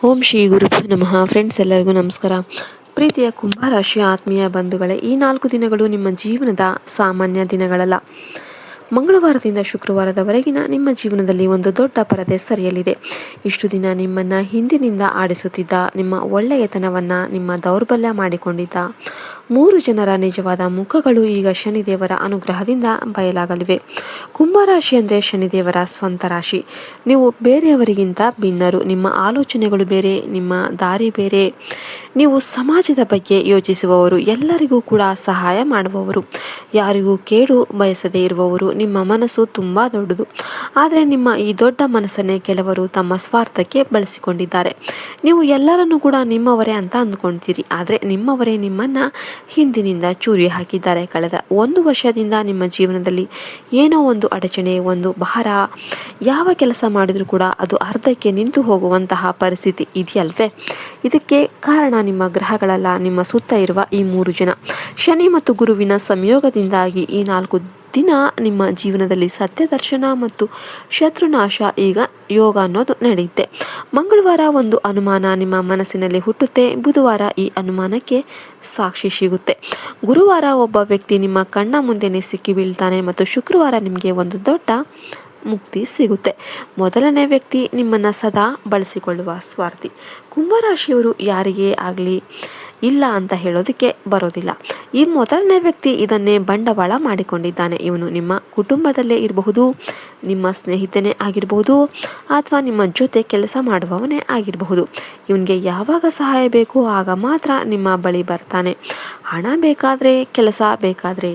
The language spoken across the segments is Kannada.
ಓಂ ಶ್ರೀ ಗುರುಭ್ಯೋ ನಮಃ. ಫ್ರೆಂಡ್ಸ್, ಎಲ್ಲರಿಗೂ ನಮಸ್ಕಾರ. ಪ್ರೀತಿಯ ಕುಂಭರಾಶಿಯ ಆತ್ಮೀಯ ಬಂಧುಗಳೇ, ಈ 4 ದಿನಗಳು ನಿಮ್ಮ ಜೀವನದ ಸಾಮಾನ್ಯ ದಿನಗಳಲ್ಲ. ಮಂಗಳವಾರದಿಂದ ಶುಕ್ರವಾರದವರೆಗಿನ ನಿಮ್ಮ ಜೀವನದಲ್ಲಿ ಒಂದು ದೊಡ್ಡ ಪರದೆ ಸರಿಯಲಿದೆ. ಇಷ್ಟು ದಿನ ನಿಮ್ಮನ್ನು ಹಿಂದಿನಿಂದ ಆಡಿಸುತ್ತಿದ್ದ, ನಿಮ್ಮ ಒಳ್ಳೆಯತನವನ್ನು ನಿಮ್ಮ ದೌರ್ಬಲ್ಯ ಮಾಡಿಕೊಂಡಿದ್ದ 3 ಜನರ ನಿಜವಾದ ಮುಖಗಳು ಈಗ ಶನಿದೇವರ ಅನುಗ್ರಹದಿಂದ ಬಯಲಾಗಲಿವೆ. ಕುಂಭರಾಶಿ ಅಂದರೆ ಶನಿದೇವರ ಸ್ವಂತ ರಾಶಿ. ನೀವು ಬೇರೆಯವರಿಗಿಂತ ಭಿನ್ನರು. ನಿಮ್ಮ ಆಲೋಚನೆಗಳು ಬೇರೆ, ನಿಮ್ಮ ದಾರಿ ಬೇರೆ. ನೀವು ಸಮಾಜದ ಬಗ್ಗೆ ಯೋಚಿಸುವವರು, ಎಲ್ಲರಿಗೂ ಕೂಡ ಸಹಾಯ ಮಾಡುವವರು, ಯಾರಿಗೂ ಕೇಡು ಬಯಸದೇ ಇರುವವರು. ನಿಮ್ಮ ಮನಸ್ಸು ತುಂಬ ದೊಡ್ಡದು. ಆದರೆ ನಿಮ್ಮ ಈ ದೊಡ್ಡ ಮನಸ್ಸನ್ನೇ ಕೆಲವರು ತಮ್ಮ ಸ್ವಾರ್ಥಕ್ಕೆ ಬಳಸಿಕೊಂಡಿದ್ದಾರೆ. ನೀವು ಎಲ್ಲರನ್ನೂ ಕೂಡ ನಿಮ್ಮವರೇ ಅಂತ ಅಂದ್ಕೊಳ್ತೀರಿ, ಆದರೆ ನಿಮ್ಮವರೇ ನಿಮ್ಮನ್ನು ಹಿಂದಿನಿಂದ ಚೂರಿ ಹಾಕಿದ್ದಾರೆ. ಕಳೆದ 1 ವರ್ಷದಿಂದ ನಿಮ್ಮ ಜೀವನದಲ್ಲಿ ಏನೋ ಒಂದು ಅಡಚಣೆ, ಒಂದು ಭಾರ, ಯಾವ ಕೆಲಸ ಮಾಡಿದರೂ ಕೂಡ ಅದು ಅರ್ಧಕ್ಕೆ ನಿಂತು ಹೋಗುವಂತಹ ಪರಿಸ್ಥಿತಿ ಇದೆಯಲ್ವೇ? ಇದಕ್ಕೆ ಕಾರಣ ನಿಮ್ಮ ಗ್ರಹಗಳಲ್ಲ, ನಿಮ್ಮ ಸುತ್ತ ಇರುವ ಈ 3 ಜನ. ಶನಿ ಮತ್ತು ಗುರುವಿನ ಸಂಯೋಗದಿಂದಾಗಿ ಈ 4 ದಿನ ನಿಮ್ಮ ಜೀವನದಲ್ಲಿ ಸತ್ಯ ದರ್ಶನ ಮತ್ತು ಶತ್ರುನಾಶ ಈಗ ಯೋಗ ಅನ್ನೋದು ನಡೆಯುತ್ತೆ. ಮಂಗಳವಾರ ಒಂದು ಅನುಮಾನ ನಿಮ್ಮ ಮನಸ್ಸಿನಲ್ಲಿ ಹುಟ್ಟುತ್ತೆ. ಬುಧವಾರ ಈ ಅನುಮಾನಕ್ಕೆ ಸಾಕ್ಷಿ ಸಿಗುತ್ತೆ. ಗುರುವಾರ ಒಬ್ಬ ವ್ಯಕ್ತಿ ನಿಮ್ಮ ಕಣ್ಣ ಮುಂದೆನೇ ಸಿಕ್ಕಿ ಬೀಳ್ತಾನೆ ಮತ್ತು ಶುಕ್ರವಾರ ನಿಮಗೆ ಒಂದು ದೊಡ್ಡ ಮುಕ್ತಿ ಸಿಗುತ್ತೆ. ಮೊದಲನೇ ವ್ಯಕ್ತಿ ನಿಮ್ಮನ್ನು ಸದಾ ಬಳಸಿಕೊಳ್ಳುವ ಸ್ವಾರ್ಥಿ. ಕುಂಭರಾಶಿಯವರು ಯಾರಿಗೇ ಆಗಲಿ ಇಲ್ಲ ಅಂತ ಹೇಳೋದಕ್ಕೆ ಬರೋದಿಲ್ಲ. ಈ ಮೊದಲನೇ ವ್ಯಕ್ತಿ ಇದನ್ನೇ ಬಂಡವಾಳ ಮಾಡಿಕೊಂಡಿದ್ದಾನೆ. ಇವನು ನಿಮ್ಮ ಕುಟುಂಬದಲ್ಲೇ ಇರಬಹುದು, ನಿಮ್ಮ ಸ್ನೇಹಿತನೇ ಆಗಿರಬಹುದು, ಅಥವಾ ನಿಮ್ಮ ಜೊತೆ ಕೆಲಸ ಮಾಡುವವನೇ ಆಗಿರಬಹುದು. ಇವನಿಗೆ ಯಾವಾಗ ಸಹಾಯ ಬೇಕು ಆಗ ಮಾತ್ರ ನಿಮ್ಮ ಬಳಿ ಬರ್ತಾನೆ. ಹಣ ಬೇಕಾದರೆ, ಕೆಲಸ ಬೇಕಾದರೆ,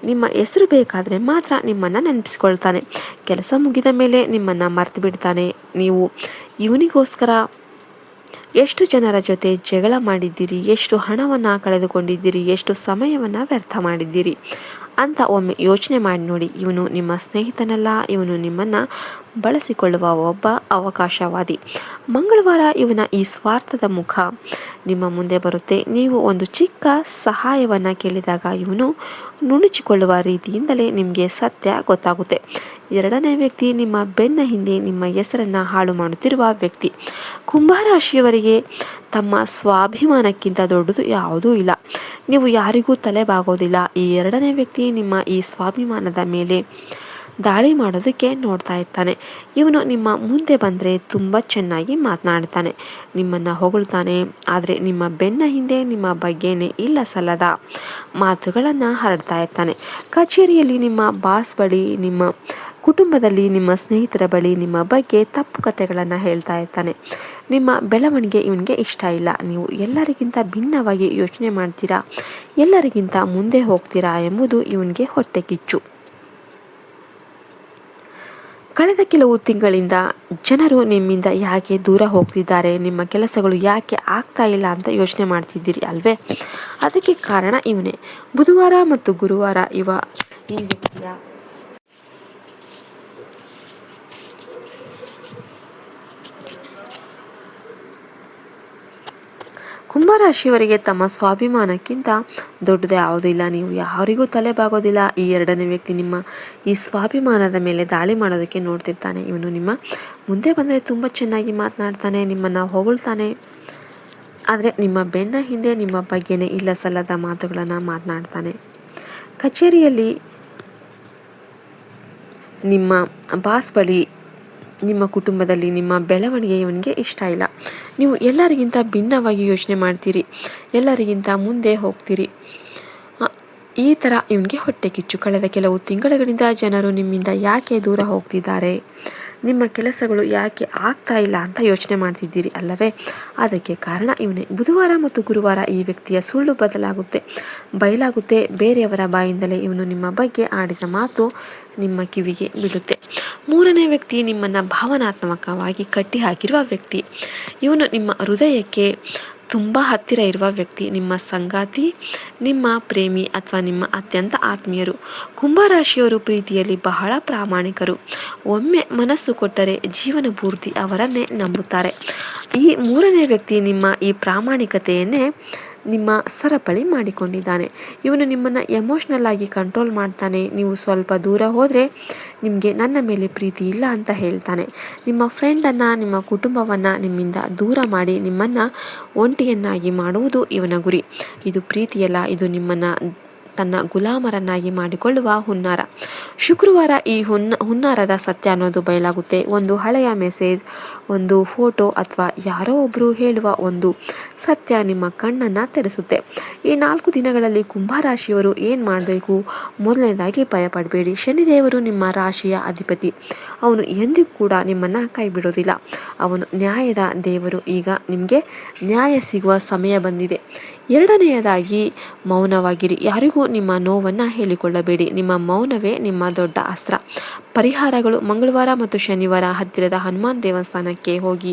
ನಿಮ್ಮ ಹೆಸರು ಬೇಕಾದರೆ ಮಾತ್ರ ನಿಮ್ಮನ್ನು ನೆನಪಿಸ್ಕೊಳ್ತಾನೆ. ಕೆಲಸ ಮುಗಿದ ಮೇಲೆ ನಿಮ್ಮನ್ನು ಮರೆತು ಬಿಡ್ತಾನೆ. ನೀವು ಇವನಿಗೋಸ್ಕರ ಎಷ್ಟು ಜನರ ಜೊತೆ ಜಗಳ ಮಾಡಿದ್ದೀರಿ, ಎಷ್ಟು ಹಣವನ್ನು ಕಳೆದುಕೊಂಡಿದ್ದೀರಿ, ಎಷ್ಟು ಸಮಯವನ್ನು ವ್ಯರ್ಥ ಮಾಡಿದ್ದೀರಿ ಅಂತ ಒಮ್ಮೆ ಯೋಚನೆ ಮಾಡಿ ನೋಡಿ. ಇವನು ನಿಮ್ಮ ಸ್ನೇಹಿತನಲ್ಲ, ಇವನು ನಿಮ್ಮನ್ನು ಬಳಸಿಕೊಳ್ಳುವ ಒಬ್ಬ ಅವಕಾಶವಾದಿ. ಮಂಗಳವಾರ ಇವನ ಈ ಸ್ವಾರ್ಥದ ಮುಖ ನಿಮ್ಮ ಮುಂದೆ ಬರುತ್ತೆ. ನೀವು ಒಂದು ಚಿಕ್ಕ ಸಹಾಯವನ್ನು ಕೇಳಿದಾಗ ಇವನು ನುಣುಚಿಕೊಳ್ಳುವ ರೀತಿಯಿಂದಲೇ ನಿಮಗೆ ಸತ್ಯ ಗೊತ್ತಾಗುತ್ತೆ. ಎರಡನೇ ವ್ಯಕ್ತಿ ನಿಮ್ಮ ಬೆನ್ನ ಹಿಂದೆ ನಿಮ್ಮ ಹೆಸರನ್ನು ಹಾಳು ಮಾಡುತ್ತಿರುವ ವ್ಯಕ್ತಿ. ಕುಂಭರಾಶಿಯವರಿಗೆ ತಮ್ಮ ಸ್ವಾಭಿಮಾನಕ್ಕಿಂತ ದೊಡ್ಡದು ಯಾವುದೂ ಇಲ್ಲ. ನೀವು ಯಾರಿಗೂ ತಲೆಬಾಗೋದಿಲ್ಲ. ಈ ಎರಡನೇ ವ್ಯಕ್ತಿ ನಿಮ್ಮ ಈ ಸ್ವಾಭಿಮಾನದ ಮೇಲೆ ದಾಳಿ ಮಾಡೋದಕ್ಕೆ ನೋಡ್ತಾ ಇರ್ತಾನೆ. ಇವನು ನಿಮ್ಮ ಮುಂದೆ ಬಂದರೆ ತುಂಬ ಚೆನ್ನಾಗಿ ಮಾತನಾಡ್ತಾನೆ, ನಿಮ್ಮನ್ನು ಹೊಗಳ್ತಾನೆ. ಆದರೆ ನಿಮ್ಮ ಬೆನ್ನ ಹಿಂದೆ ನಿಮ್ಮ ಬಗ್ಗೆನೇ ಇಲ್ಲ ಸಲ್ಲದ ಮಾತುಗಳನ್ನು ಹರಡ್ತಾ ಇರ್ತಾನೆ. ಕಚೇರಿಯಲ್ಲಿ ನಿಮ್ಮ ಬಾಸ್ ಬಳಿ, ನಿಮ್ಮ ಕುಟುಂಬದಲ್ಲಿ ನಿಮ್ಮ ಸ್ನೇಹಿತರ ಬಳಿ ನಿಮ್ಮ ಬಗ್ಗೆ ತಪ್ಪು ಕಥೆಗಳನ್ನು ಹೇಳ್ತಾ ಇರ್ತಾನೆ. ನಿಮ್ಮ ಬೆಳವಣಿಗೆ ಇವನಿಗೆ ಇಷ್ಟ ಇಲ್ಲ. ನೀವು ಎಲ್ಲರಿಗಿಂತ ಭಿನ್ನವಾಗಿ ಯೋಚನೆ ಮಾಡ್ತೀರಾ, ಎಲ್ಲರಿಗಿಂತ ಮುಂದೆ ಹೋಗ್ತೀರಾ ಎಂಬುದು ಇವನಿಗೆ ಹೊಟ್ಟೆ ಕಿಚ್ಚು. ಕಳೆದ ಕೆಲವು ತಿಂಗಳಿಂದ ಜನರು ನಿಮ್ಮಿಂದ ಯಾಕೆ ದೂರ ಹೋಗ್ತಿದ್ದಾರೆ, ನಿಮ್ಮ ಕೆಲಸಗಳು ಯಾಕೆ ಆಗ್ತಾ ಇಲ್ಲ ಅಂತ ಯೋಚನೆ ಮಾಡ್ತಿದ್ದೀರಿ ಅಲ್ವೇ? ಅದಕ್ಕೆ ಕಾರಣ ಇವನೇ. ಬುಧವಾರ ಮತ್ತು ಗುರುವಾರ ಈ ವ್ಯಕ್ತಿಯ ಕುಂಭರಾಶಿಯವರಿಗೆ ತಮ್ಮ ಸ್ವಾಭಿಮಾನಕ್ಕಿಂತ ದೊಡ್ಡದು ಯಾವುದೂ ಇಲ್ಲ. ನೀವು ಯಾರಿಗೂ ತಲೆಬಾಗೋದಿಲ್ಲ. ಈ ಎರಡನೇ ವ್ಯಕ್ತಿ ನಿಮ್ಮ ಈ ಸ್ವಾಭಿಮಾನದ ಮೇಲೆ ದಾಳಿ ಮಾಡೋದಕ್ಕೆ ನೋಡ್ತಿರ್ತಾನೆ. ಇವನು ನಿಮ್ಮ ಮುಂದೆ ಬಂದರೆ ತುಂಬ ಚೆನ್ನಾಗಿ ಮಾತನಾಡ್ತಾನೆ, ನಿಮ್ಮನ್ನು ಹೊಗಳ್ತಾನೆ. ಆದರೆ ನಿಮ್ಮ ಬೆನ್ನ ಹಿಂದೆ ನಿಮ್ಮ ಬಗ್ಗೆನೇ ಇಲ್ಲ ಸಲ್ಲದ ಮಾತುಗಳನ್ನು ಮಾತನಾಡ್ತಾನೆ. ಕಚೇರಿಯಲ್ಲಿ ನಿಮ್ಮ ಬಾಸ್ ಬಳಿ, ನಿಮ್ಮ ಕುಟುಂಬದಲ್ಲಿ ನಿಮ್ಮ ಬೆಳವಣಿಗೆ ಇವನಿಗೆ ಇಷ್ಟ ಇಲ್ಲ. ನೀವು ಎಲ್ಲರಿಗಿಂತ ಭಿನ್ನವಾಗಿ ಯೋಚನೆ ಮಾಡ್ತೀರಿ, ಎಲ್ಲರಿಗಿಂತ ಮುಂದೆ ಹೋಗ್ತೀರಿ. ಈ ಥರ ಇವನಿಗೆ ಹೊಟ್ಟೆ ಕಿಚ್ಚು. ಕಳೆದ ಕೆಲವು ತಿಂಗಳುಗಳಿಂದ ಜನರು ನಿಮ್ಮಿಂದ ಯಾಕೆ ದೂರ ಹೋಗ್ತಿದ್ದಾರೆ, ನಿಮ್ಮ ಕೆಲಸಗಳು ಯಾಕೆ ಆಗ್ತಾ ಇಲ್ಲ ಅಂತ ಯೋಚನೆ ಮಾಡ್ತಿದ್ದೀರಿ ಅಲ್ಲವೇ? ಅದಕ್ಕೆ ಕಾರಣ ಇವನೇ. ಬುಧವಾರ ಮತ್ತು ಗುರುವಾರ ಈ ವ್ಯಕ್ತಿಯ ಸುಳ್ಳು ಬಯಲಾಗುತ್ತೆ. ಬೇರೆಯವರ ಬಾಯಿಂದಲೇ ಇವನು ನಿಮ್ಮ ಬಗ್ಗೆ ಆಡಿದ ಮಾತು ನಿಮ್ಮ ಕಿವಿಗೆ ಬೀಳುತ್ತೆ. ಮೂರನೇ ವ್ಯಕ್ತಿ ನಿಮ್ಮನ್ನು ಭಾವನಾತ್ಮಕವಾಗಿ ಕಟ್ಟಿ ಹಾಕಿರುವ ವ್ಯಕ್ತಿ. ಇವನು ನಿಮ್ಮ ಹೃದಯಕ್ಕೆ ತುಂಬ ಹತ್ತಿರ ಇರುವ ವ್ಯಕ್ತಿ, ನಿಮ್ಮ ಸಂಗಾತಿ, ನಿಮ್ಮ ಪ್ರೇಮಿ ಅಥವಾ ನಿಮ್ಮ ಅತ್ಯಂತ ಆತ್ಮೀಯರು. ಕುಂಭರಾಶಿಯವರು ಪ್ರೀತಿಯಲ್ಲಿ ಬಹಳ ಪ್ರಾಮಾಣಿಕರು. ಒಮ್ಮೆ ಮನಸ್ಸು ಕೊಟ್ಟರೆ ಜೀವನ ಪೂರ್ತಿ ಅವರನ್ನೇ ನಂಬುತ್ತಾರೆ. ಈ ಮೂರನೇ ವ್ಯಕ್ತಿ ನಿಮ್ಮ ಈ ಪ್ರಾಮಾಣಿಕತೆಯನ್ನೇ ನಿಮ್ಮ ಸರಪಳಿ ಮಾಡಿಕೊಂಡಿದ್ದಾನೆ. ಇವನು ನಿಮ್ಮನ್ನು ಎಮೋಷ್ನಲ್ ಆಗಿ ಕಂಟ್ರೋಲ್ ಮಾಡ್ತಾನೆ. ನೀವು ಸ್ವಲ್ಪ ದೂರ ಹೋದರೆ ನಿಮಗೆ ನನ್ನ ಮೇಲೆ ಪ್ರೀತಿ ಇಲ್ಲ ಅಂತ ಹೇಳ್ತಾನೆ. ನಿಮ್ಮ ಫ್ರೆಂಡನ್ನು, ನಿಮ್ಮ ಕುಟುಂಬವನ್ನು ನಿಮ್ಮಿಂದ ದೂರ ಮಾಡಿ ನಿಮ್ಮನ್ನು ಒಂಟಿಯನ್ನಾಗಿ ಮಾಡುವುದು ಇವನ ಗುರಿ. ಇದು ಪ್ರೀತಿಯಲ್ಲ, ಇದು ನಿಮ್ಮನ್ನು ತನ್ನ ಗುಲಾಮರನ್ನಾಗಿ ಮಾಡಿಕೊಳ್ಳುವ ಹುನ್ನಾರ. ಶುಕ್ರವಾರ ಈ ಹುನ್ನಾರದ ಸತ್ಯ ಅನ್ನೋದು ಬಯಲಾಗುತ್ತೆ. ಒಂದು ಹಳೆಯ ಮೆಸೇಜ್, ಒಂದು ಫೋಟೋ ಅಥವಾ ಯಾರೋ ಒಬ್ಬರು ಹೇಳುವ ಒಂದು ಸತ್ಯ ನಿಮ್ಮ ಕಣ್ಣನ್ನು ತೆರೆಸುತ್ತೆ. ಈ 4 ದಿನಗಳಲ್ಲಿ ಕುಂಭರಾಶಿಯವರು ಏನು ಮಾಡಬೇಕು? ಮೊದಲನೇದಾಗಿ ಭಯಪಡಬೇಡಿ. ಶನಿದೇವರು ನಿಮ್ಮ ರಾಶಿಯ ಅಧಿಪತಿ. ಅವನು ಎಂದಿಗೂ ಕೂಡ ನಿಮ್ಮನ್ನು ಕೈ ಬಿಡೋದಿಲ್ಲ. ಅವನು ನ್ಯಾಯದ ದೇವರು. ಈಗ ನಿಮಗೆ ನ್ಯಾಯ ಸಿಗುವ ಸಮಯ ಬಂದಿದೆ. ಎರಡನೆಯದಾಗಿ ಮೌನವಾಗಿರಿ. ಯಾರಿಗೂ ನಿಮ್ಮ ನೋವನ್ನು ಹೇಳಿಕೊಳ್ಳಬೇಡಿ. ನಿಮ್ಮ ಮೌನವೇ ನಿಮ್ಮ ದೊಡ್ಡ ಅಸ್ತ್ರ. ಪರಿಹಾರಗಳು: ಮಂಗಳವಾರ ಮತ್ತು ಶನಿವಾರ ಹತ್ತಿರದ ಹನುಮಾನ್ ದೇವಸ್ಥಾನಕ್ಕೆ ಹೋಗಿ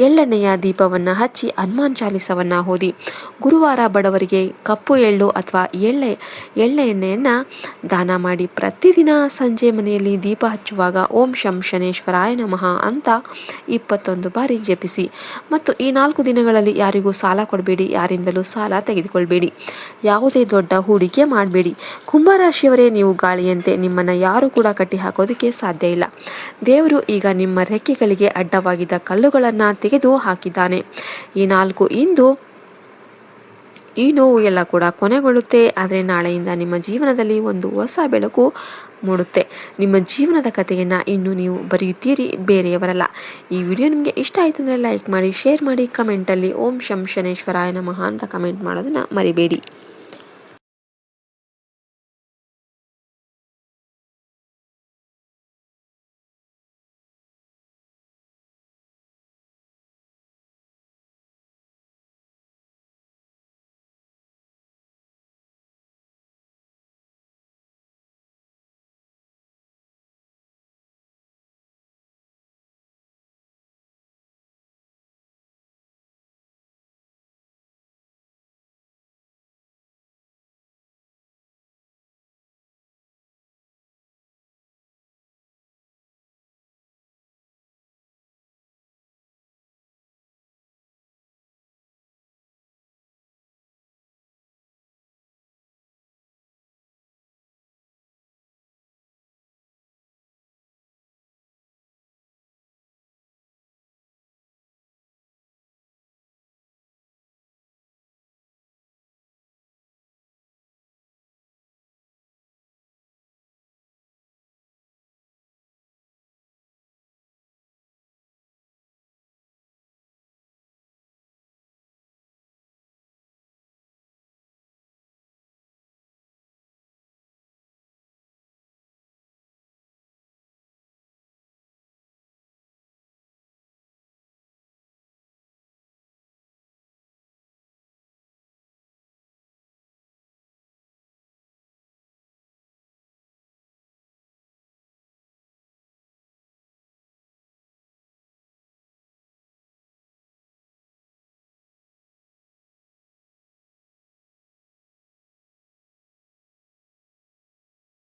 ಎಳ್ಳೆಣ್ಣೆಯ ದೀಪವನ್ನು ಹಚ್ಚಿ ಹನುಮಾನ್ ಚಾಲಿಸವನ್ನು ಓದಿ. ಗುರುವಾರ ಬಡವರಿಗೆ ಕಪ್ಪು ಎಳ್ಳು ಅಥವಾ ಎಳ್ಳೆ ಎಣ್ಣೆಯನ್ನು ದಾನ ಮಾಡಿ. ಪ್ರತಿದಿನ ಸಂಜೆ ಮನೆಯಲ್ಲಿ ದೀಪ ಹಚ್ಚುವಾಗ ಓಂ ಶಂ ಶನೇಶ್ವರಾಯ ನಮಃ ಅಂತ 21 ಬಾರಿ ಜಪಿಸಿ. ಮತ್ತು ಈ 4 ದಿನಗಳಲ್ಲಿ ಯಾರಿಗೂ ಸಾಲ ಕೊಡಬೇಡಿ, ಯಾರಿಂದಲೂ ಸಾಲ ತೆಗೆದುಕೊಳ್ಬೇಡಿ, ಯಾವುದೇ ದೊಡ್ಡ ಹೂಡಿಕೆ ಮಾಡಬೇಡಿ. ಕುಂಭರಾಶಿಯವರೇ, ನೀವು ಗಾಳಿಯಂತೆ, ನಿಮ್ಮನ್ನು ಯಾರು ಕೂಡ ಕಟ್ಟಿ ಹಾಕೋದಕ್ಕೆ ಸಾಧ್ಯ ಇಲ್ಲ. ದೇವರು ಈಗ ನಿಮ್ಮ ರೆಕ್ಕೆಗಳಿಗೆ ಅಡ್ಡವಾಗಿದ್ದ ಕಲ್ಲುಗಳನ್ನು ತೆಗೆದು ಹಾಕಿದ್ದಾನೆ. ಈ ನೋವು ಎಲ್ಲ ಕೂಡ ಕೊನೆಗೊಳ್ಳುತ್ತೆ. ಆದರೆ ನಾಳೆಯಿಂದ ನಿಮ್ಮ ಜೀವನದಲ್ಲಿ ಒಂದು ಹೊಸ ಬೆಳಕು ಮೂಡುತ್ತೆ. ನಿಮ್ಮ ಜೀವನದ ಕಥೆಯನ್ನು ಇನ್ನು ನೀವು ಬರೆಯುತ್ತೀರಿ, ಬೇರೆಯವರಲ್ಲ. ಈ ವಿಡಿಯೋ ನಿಮಗೆ ಇಷ್ಟ ಆಯಿತು ಅಂದರೆ ಲೈಕ್ ಮಾಡಿ, ಶೇರ್ ಮಾಡಿ, ಕಮೆಂಟಲ್ಲಿ ಓಂ ಶಂ ಶನೇಶ್ವರಾಯ ನಮಃ ಅಂತ ಕಮೆಂಟ್ ಮಾಡೋದನ್ನು ಮರಿಬೇಡಿ.